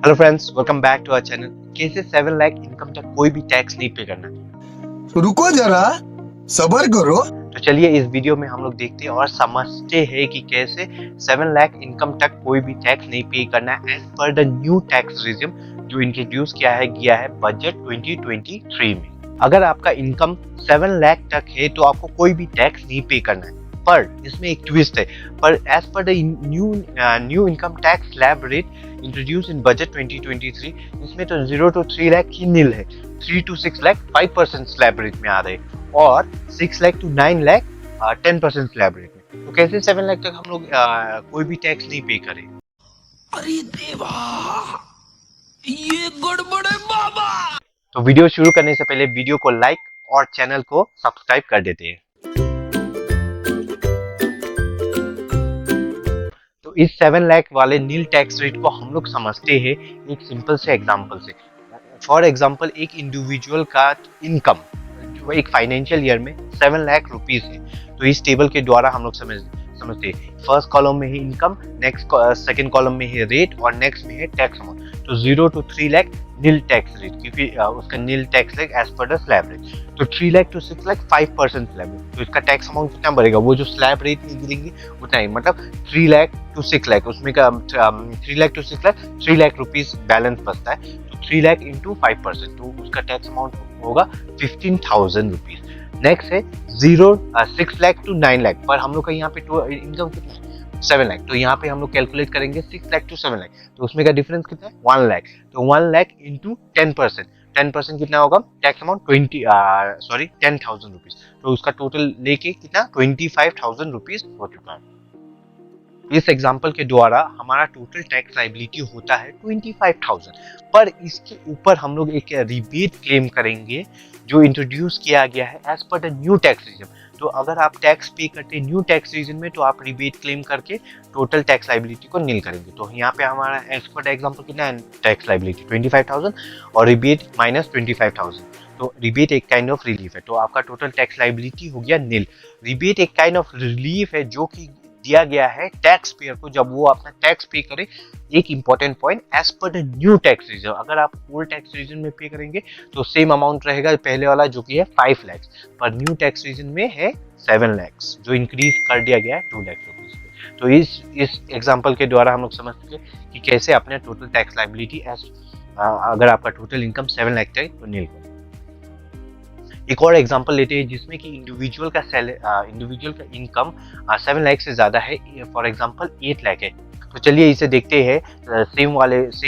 Hello friends, welcome back to our channel. कैसे 7 lakh income तक कोई भी टैक्स नहीं पे करना है। रुको जरा, सबर करो। तो चलिए इस वीडियो में हम लोग देखते हैं और समझते हैं कि कैसे 7 लाख इनकम तक कोई भी टैक्स नहीं पे करना है as per the new tax regime जो इंट्रोड्यूस गया है बजट 2023 में। अगर आपका इनकम 7 लाख तक है तो आपको कोई भी टैक्स नहीं पे करना है, पर इसमें एक ट्विस्ट है। पर as per the new income tax slab rate introduce in budget 2023, इसमें तो 0 to 3 लाख ही नील है, 3 to 6 लाख 5% स्लैब रेट में आ रहे हैं और 6 lakh to 9 lakh 10% slab rate में। तो कैसे 7 लाख तक हम लोग कोई भी टैक्स नहीं पे करें। अरे देवा, ये गड़बड़ है बाबा। तो वीडियो शुरू करने से पहले वीडियो को लाइक और चैनल को सब्सक्राइब कर देते हैं। तो इस 7 लाख वाले नील टैक्स रेट को हम लोग समझते हैं एक सिंपल से एग्जांपल से। फॉर एग्जांपल, एक इंडिविजुअल का इनकम जो एक फाइनेंशियल ईयर में 7 लाख रुपीस है, तो इस टेबल के द्वारा हम लोग समझते हैं। फर्स्ट कॉलम में है इनकम, नेक्स्ट सेकंड कॉलम में है रेट और नेक्स्ट में है टैक्स अमाउंट। तो 0 to 3 lakh nil tax rate, क्योंकि उसका nil tax rate as per the slab rate. तो 3 lakh to 6 lakh 5% slab rate, तो इसका टैक्स अमाउंट कितना बढ़ेगा, वो जो स्लैब रेट नहीं गिरेंगे उतना ही, मतलब 3 लाख to 6 लाख, उसमें का 3 lakh to 6 lakh 3 lakh rupees balance बचता है। तो 3 लाख इंटू 5%, तो उसका टैक्स अमाउंट होगा 15,000 रुपीज। नेक्स्ट है 6 लाख to 9 लाख, पर हम लोग का यहाँ पे इनकम कितना है 7 लाख, तो यहाँ पे हम लोग कैलकुलेट करेंगे 6 लाख to 7 लाख, तो उसमें का डिफरेंस कितना है 1 लाख। तो 1 लाख इंटू 10% कितना होगा टैक्स अमाउंट 10,000 रुपीज, तो उसका टोटल लेके कितना 25,000 रुपीज हो चुका है। इस एग्जाम्पल के द्वारा हमारा टोटल टैक्स लायबिलिटी होता है 25,000, पर इसके ऊपर हम लोग एक रिबेट क्लेम करेंगे जो इंट्रोड्यूस किया गया है as per the new tax regime. तो अगर आप टैक्स पे करते हैं न्यू टैक्स रिजिम में, तो आप रिबेट क्लेम करके टोटल टैक्स लायबिलिटी को नील करेंगे। तो यहाँ पे हमारा एज पर द एग्जाम्पल कितना है टैक्स लायबिलिटी 25,000 और रिबेट माइनस 25,000, तो रिबेट एक काइंड ऑफ रिलीफ है, तो आपका टोटल टैक्स लायबिलिटी हो गया नील। रिबेट एक काइंड ऑफ रिलीफ है जो कि दिया गया है टैक्स पेयर को जब वो अपना टैक्स पे करे। एक important point, as per the new tax regime, अगर आप ओल्ड टैक्स रीजन में पे करेंगे तो सेम अमाउंट रहेगा पहले वाला जो कि है 5 लाख, पर न्यू टैक्स रीजन में है 7 लाख, जो इंक्रीज कर दिया गया है 2 लाख रुपीज पे। तो इस एग्जांपल के द्वारा हम लोग समझ सके कि कैसे अपने टोटल टैक्स लायबिलिटी अगर आपका टोटल इनकम 7 लाख है तो नील करें। एक और एग्जांपल लेते हैं जिसमें कि इंडिविजुअल का इनकम 7 लाख से ज्यादा है, फॉर एग्जांपल 8 लाख है। तो चलिए इसे देखते हैं सेम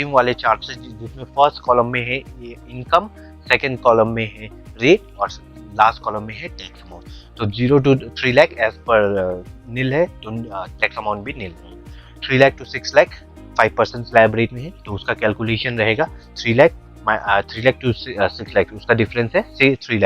वाले चार्ट से, जिसमें फर्स्ट कॉलम में है ये इनकम, सेकंड कॉलम में है रेट और लास्ट कॉलम में है टैक्स अमाउंट। तो 0 to 3 लाख एज पर नील है, तो टैक्स अमाउंट भी नील है। 3 lakh to 6 lakh 5% slab rate में है, तो उसका कैलकुलेशन रहेगा 3 लाख to 6 लाख, उसका डिफरेंस है 3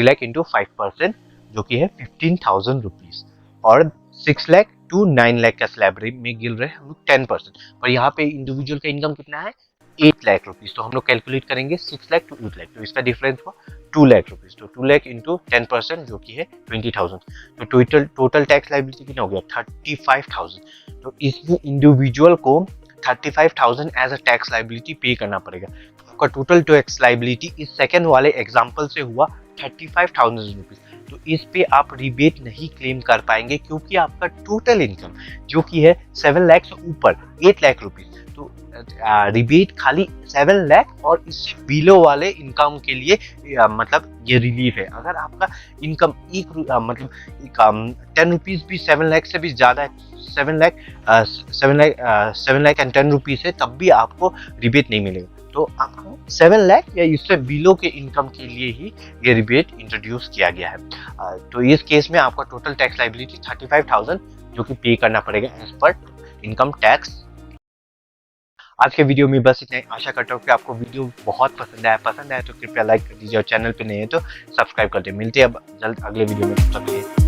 लाख इंटू 5% जो कि है 15,000 रुपीज, और 6 लाख to 9 लाख का स्लैब रेट में गिल रहे हम लोग 10%, पर यहाँ पे इंडिविजुअल का इनकम कितना है 8 लाख रुपीज, तो हम लोग कैलकुलेट करेंगे 6 लाख to 8 लाख, तो इसका डिफरेंस हुआ 2 लाख रुपीज, तो 2 लाख इंटू 10% जो कि है 20,000, तो टोटल टैक्स लायबिलिटी कितना हो गया 35,000। तो इसमें इंडिविजुअल को 35,000 एज अ टैक्स लायबिलिटी पे करना पड़ेगा। आपका टोटल टैक्स लायबिलिटी इस सेकंड वाले एग्जांपल से हुआ 35,000 रुपीज, तो इस पे आप रिबेट नहीं क्लेम कर पाएंगे क्योंकि आपका टोटल इनकम जो कि है 7 लाख से ऊपर 8 लाख रुपीज, तो रिबेट खाली 7 लाख और इससे बिलो वाले इनकम के लिए मतलब ये रिलीफ है। अगर आपका इनकम मतलब 10 रुपीज भी 7 लाख से भी ज्यादा है, 7 लाख एंड 10 रुपीज है, तब भी आपको रिबेट नहीं मिलेगा। तो आपको 7 लाख या इससे बिलो के इनकम के लिए ही ये रिबेट इंट्रोड्यूस किया गया है। तो इस केस में आपका टोटल टैक्स लायबिलिटी 35,000 जो कि पे करना पड़ेगा एज पर इनकम टैक्स। आज के वीडियो में बस इतना ही। आशा करता हूँ कि आपको वीडियो बहुत पसंद आया तो कृपया लाइक कर दीजिए और चैनल पे नए हैं तो सब्सक्राइब कर दीजिए। मिलते हैं अब जल्द अगले वीडियो में, तब तक के लिए